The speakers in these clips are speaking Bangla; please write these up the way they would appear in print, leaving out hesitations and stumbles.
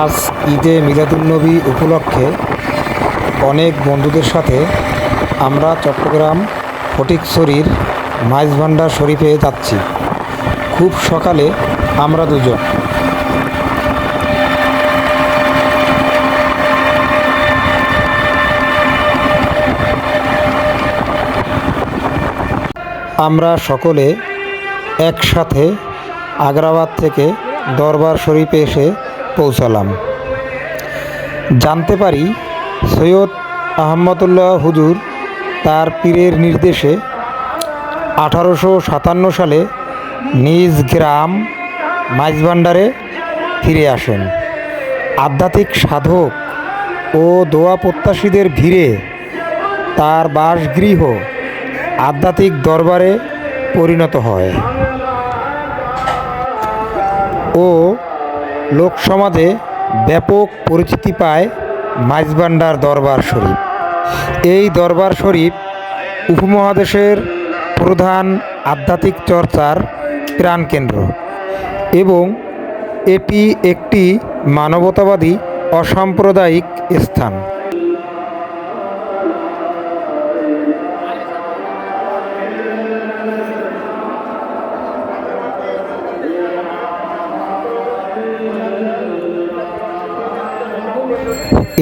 আজ ঈদে মিলাদুন্নবী উপলক্ষে অনেক বন্ধুদের সাথে আমরা চট্টগ্রাম ফটিকছড়ির মাইজভান্ডার শরীফে যাচ্ছি। খুব সকালে আমরা দুজন। আমরা সকলে একসাথে আগ্রাবাদ থেকে দরবার শরীফে এসে পৌঁছালাম। জানতে পারি সৈয়দ আহমদুল্লাহ হুজুর তার পীরের নির্দেশে 1857 সালে নিজ গ্রাম মাইজভান্ডারে ফিরে আসেন। আধ্যাত্মিক সাধক ও দোয়া প্রত্যাশীদের ভিড়ে তার বাসগৃহ আধ্যাত্মিক দরবারে পরিণত হয় ও লোকসমাজে ব্যাপক পরিচিতি পায় মাইজভান্ডার দরবার শরীফ। এই দরবার শরীফ উপমহাদেশের প্রধান আধ্যাত্মিক চর্চার প্রাণকেন্দ্র এবং এটি একটি মানবতাবাদী অসাম্প্রদায়িক স্থান।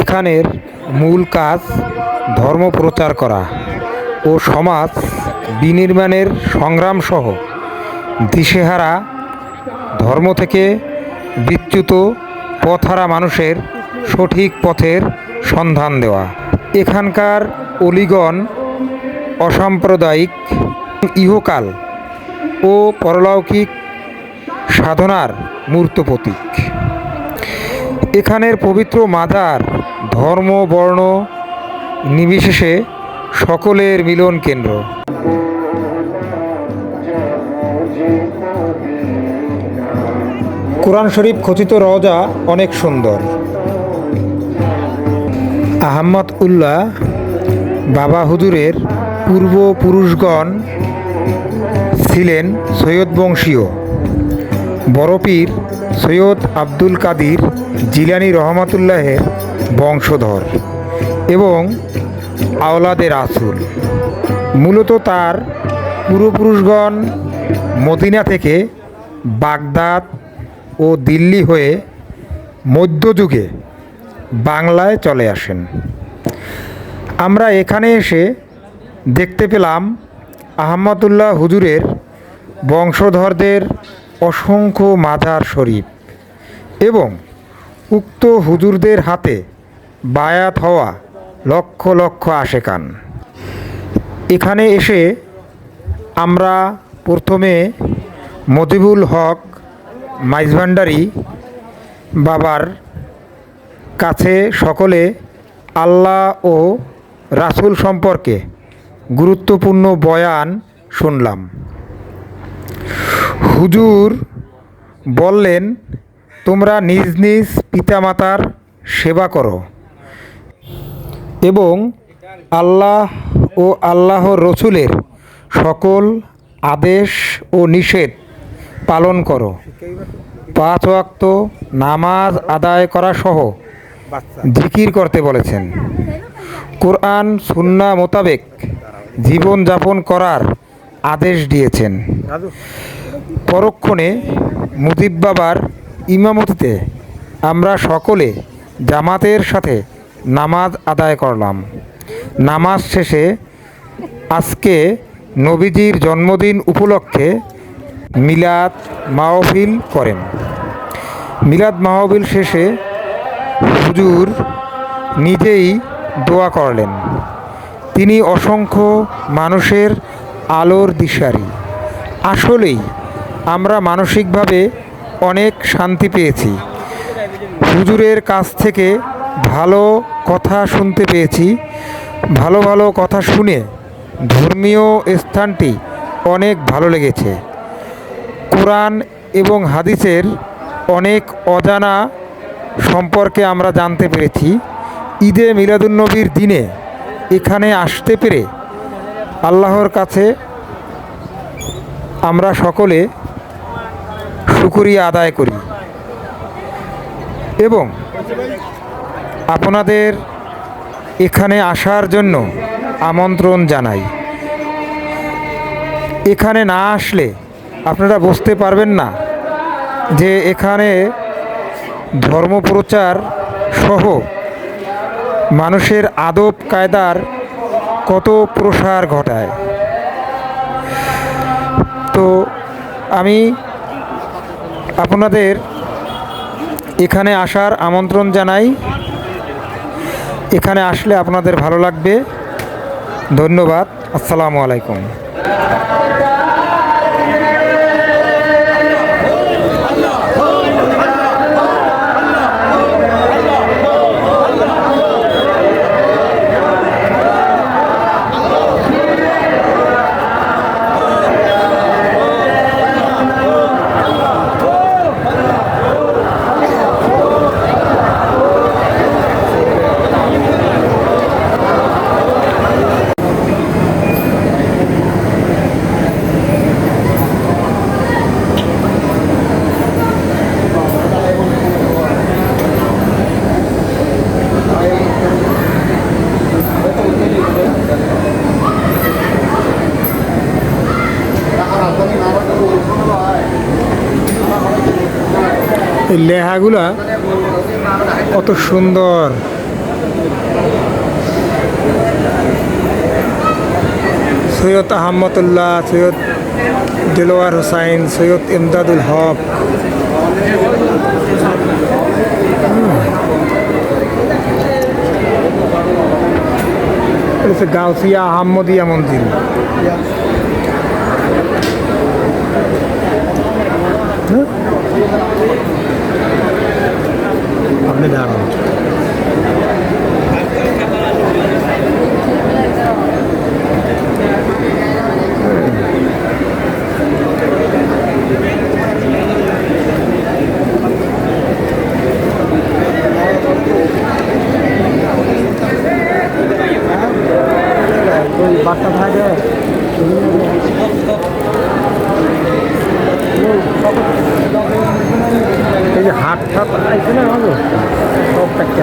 এখানের মূল কাজ ধর্ম প্রচার করা ও সমাজ বিনির্মাণের সংগ্রামসহ দিশেহারা, ধর্ম থেকে বিচ্যুত পথহারা মানুষের সঠিক পথের সন্ধান দেওয়া। এখানকার অলিগণ অসাম্প্রদায়িক ইহকাল ও পরলৌকিক সাধনার মূর্ত প্রতীক। এখানের পবিত্র মাজার ধর্ম বর্ণ নির্বিশেষে সকলের মিলন কেন্দ্র। কোরআন শরীফ খচিত রওজা অনেক সুন্দর। আহমদ উল্লাহ বাবা হুজুরের পূর্বপুরুষগণ ছিলেন সৈয়দ বংশীয়। বড় পীর সৈয়দ আব্দুল কাদির জিলানী রহমাতুল্লাহের বংশধর এবং আওলাদে রাসূল। মূলত তার পূর্বপুরুষগণ মদিনা থেকে বাগদাদ ও দিল্লি হয়ে মধ্যযুগে বাংলায় চলে আসেন। আমরা এখানে এসে দেখতে পেলাম আহমদুল্লাহ হুজুরের বংশধরদের অসংখ্য মাজার শরীফ এবং উক্ত হুজুরদের হাতে বায়াত হওয়া লক্ষ লক্ষ আশেকান। এখানে এসে আমরা প্রথমে মজিবুল হক মাইজভান্ডারি বাবার কাছে সকলে আল্লাহ ও রাসূল সম্পর্কে গুরুত্বপূর্ণ বয়ান শুনলাম। হুজুর বললেন, তোমরা নিজ নিজ পিতামাতার সেবা করো এবং আল্লাহ ও আল্লাহর রসুলের সকল আদেশ ও নিষেধ পালন করো। 5 ওয়াক্ত নামাজ আদায় করা সহ জিকির করতে বলেছেন। কোরআন সুন্নাহ মোতাবেক জীবনযাপন করার আদেশ দিয়েছেন। পরক্ষণে মুজিব বাবার ইমামতিতে আমরা সকলে জামাতের সাথে নামাজ আদায় করলাম। নামাজ শেষে আজকে নবীজির জন্মদিন উপলক্ষে মিলাদ মাহফিল করেন। মিলাদ মাহফিল শেষে হুজুর নিজেই দোয়া করলেন। তিনি অসংখ্য মানুষের আলোর দিশারি। আসলেই আমরা মানসিকভাবে অনেক শান্তি পেয়েছি। হুজুরের কাছ থেকে ভালো কথা শুনতে পেয়েছি। ভালো ভালো কথা শুনে ধর্মীয় স্থানটি অনেক ভালো লেগেছে। কোরআন এবং হাদিসের অনেক অজানা সম্পর্কে আমরা জানতে পেরেছি। ঈদে মিলাদুন্নবীর দিনে এখানে আসতে পেরে আল্লাহর কাছে আমরা সকলে শুকরিয়া আদায় করি এবং আপনাদের এখানে আসার জন্য আমন্ত্রণ জানাই। এখানে না আসলে আপনারা বুঝতে পারবেন না যে এখানে ধর্মপ্রচার সহ মানুষের আদব কায়দার কত প্রসার ঘটায়। তো আমি আপনাদের এখানে আসার আমন্ত্রণ জানাই। এখানে আসলে আপনাদের ভালো লাগবে। ধন্যবাদ। আসসালামু আলাইকুম। এই লেহাগুলা কত সুন্দর। সৈয়দ আহমদুল্লাহ, সৈয়দ দেলোয়ার হোসাইন, সৈয়দ ইমদাদুল হক। গাউসিয়া আহমদিয়া মন্দির। আপনি দাঁড়ান। বাচ্চা থাকে এই যে হাট ফাট আইছে না আমাদের সব কাটতে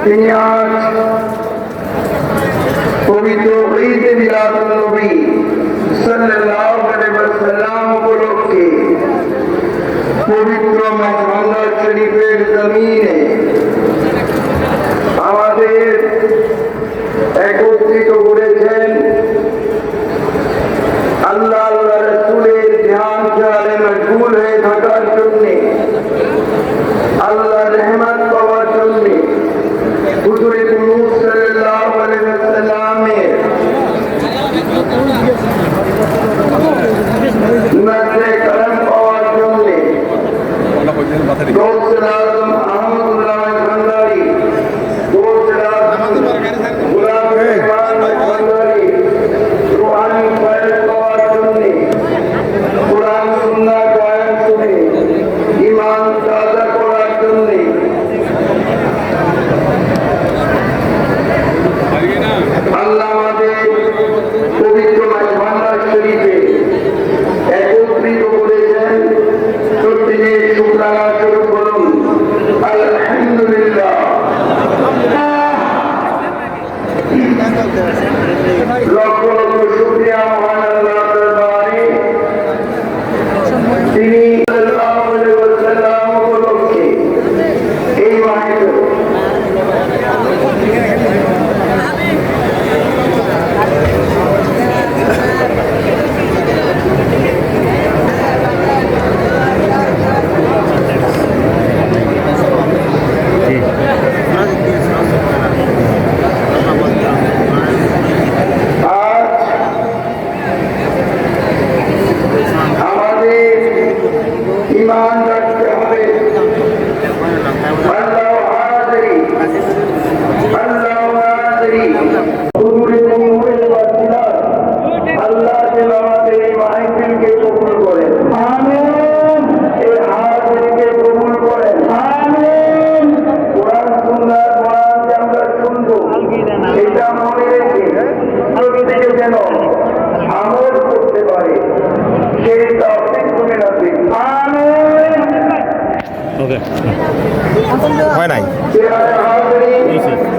তিনি আজ পবিত্র ঈদ মিলাদুন নবী সাল্লাল্লাহু আলাইহি ওয়াসাল্লাম উপলক্ষে পবিত্র মক্কা শরীফের জমিনে আমাদের একত্রিত করেছেন। আল্লাহ আল্লাহ রাসূলের ধ্যান খেয়ালে মশগুল হয়ে থাকার জন্য, আল্লাহর রহমত পাওয়ার জন্য, হুজুরে মুহাম্মদ সাল্লাল্লাহু আলাইহি ওয়াসাল্লামের নজরে করম পাওয়ার জন্য ওকে হয় নাই प्यारे हाजिरीन